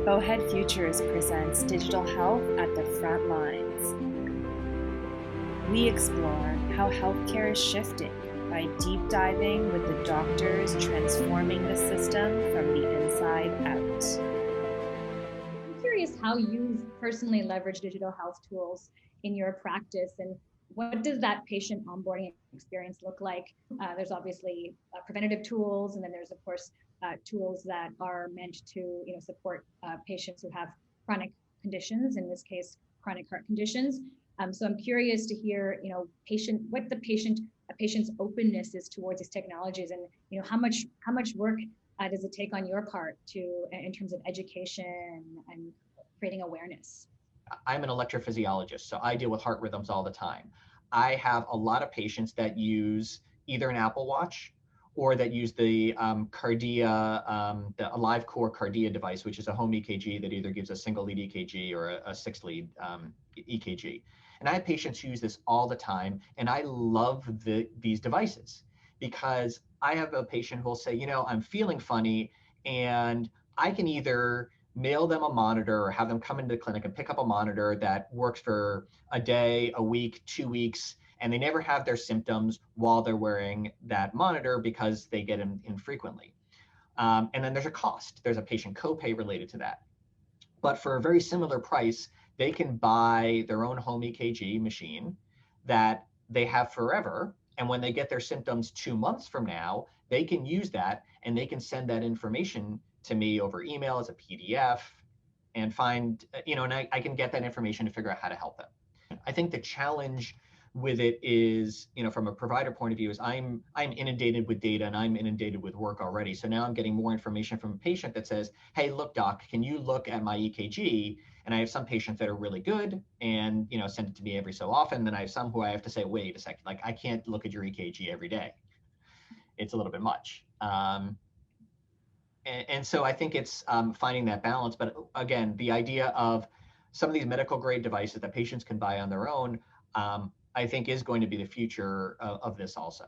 Bowhead Futures presents Digital Health at the Front Lines. We explore how healthcare is shifting by deep diving with the doctors transforming the system from the inside out. I'm curious how you've personally leveraged digital health tools in your practice, and what does that patient onboarding experience look like? There's obviously preventative tools, and then there's of course tools that are meant to support patients who have chronic conditions, in this case chronic heart conditions. So I'm curious to hear what a patient's openness is towards these technologies, and how much work does it take on your part to in terms of education and creating awareness? I'm an electrophysiologist, so I deal with heart rhythms all the time. I have a lot of patients that use either an Apple Watch or that use the the AliveCore Cardia device, which is a home EKG that either gives a single lead EKG or a six lead EKG. And I have patients who use this all the time, and I love these devices because I have a patient who will say, I'm feeling funny, and I can either mail them a monitor or have them come into the clinic and pick up a monitor that works for a day, a week, 2 weeks, and they never have their symptoms while they're wearing that monitor because they get them infrequently. And then there's a cost. There's a patient copay related to that. But for a very similar price, they can buy their own home EKG machine that they have forever. And when they get their symptoms 2 months from now, they can use that and they can send that information to me over email as a PDF and find, and I can get that information to figure out how to help them. I think the challenge with it is, from a provider point of view, is I'm inundated with data and I'm inundated with work already. So now I'm getting more information from a patient that says, hey, look, doc, can you look at my EKG? And I have some patients that are really good and, send it to me every so often. Then I have some who I have to say, wait a second, like I can't look at your EKG every day. It's a little bit much. And so I think it's finding that balance. But again, the idea of some of these medical grade devices that patients can buy on their own, I think is going to be the future of this also.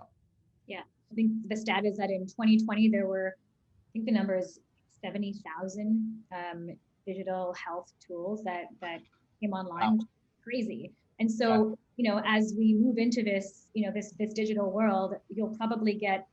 Yeah, I think the stat is that in 2020, there were, I think the number is 70,000 digital health tools that came online. Wow. Crazy. And so, as we move into this, this digital world, you'll probably get,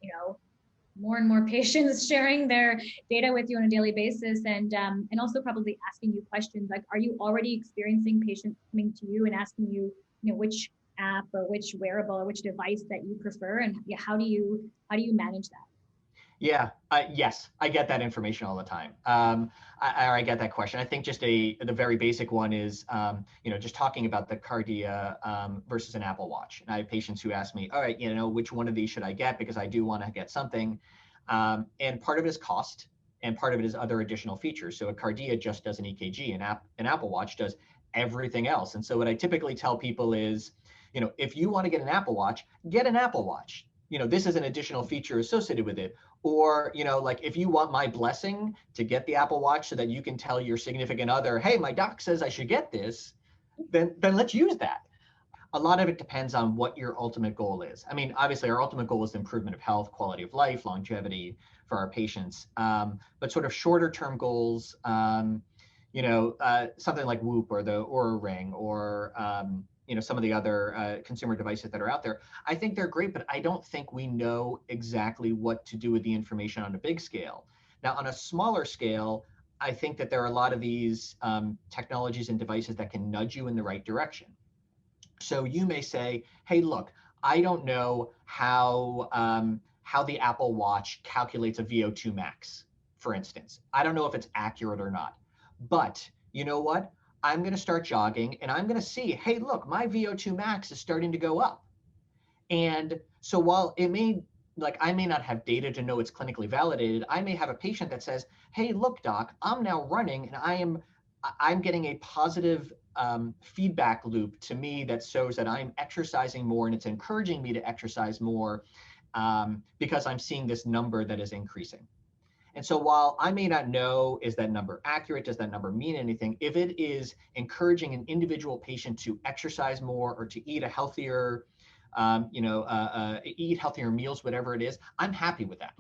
more and more patients sharing their data with you on a daily basis, and also probably asking you questions like, are you already experiencing patients coming to you and asking you, which app or which wearable or which device that you prefer, and how do you manage that? Yeah, yes, I get that information all the time. I get that question. I think just the very basic one is, just talking about the Cardia versus an Apple Watch. And I have patients who ask me, all right, which one of these should I get? Because I do want to get something. And part of it is cost, and part of it is other additional features. So a Cardia just does an EKG, an Apple Watch does everything else. And so what I typically tell people is, if you want to get an Apple Watch, get an Apple Watch. This is an additional feature associated with it. Or, like if you want my blessing to get the Apple Watch so that you can tell your significant other, hey, my doc says I should get this, then let's use that. A lot of it depends on what your ultimate goal is. I mean, obviously our ultimate goal is the improvement of health, quality of life, longevity for our patients. But sort of shorter term goals, something like Whoop or the Oura Ring or, some of the other consumer devices that are out there, I think they're great, but I don't think we know exactly what to do with the information on a big scale. Now, on a smaller scale, I think that there are a lot of these technologies and devices that can nudge you in the right direction. So you may say, hey, look, I don't know how the Apple Watch calculates a VO2 max, for instance. I don't know if it's accurate or not, but you know what? I'm going to start jogging and I'm going to see, hey, look, my VO2 max is starting to go up. And so while I may not have data to know it's clinically validated, I may have a patient that says, hey, look, doc, I'm now running and I'm getting a positive feedback loop to me that shows that I'm exercising more, and it's encouraging me to exercise more because I'm seeing this number that is increasing. And so while I may not know, is that number accurate? Does that number mean anything? If it is encouraging an individual patient to exercise more or to eat a healthier, eat healthier meals, whatever it is, I'm happy with that.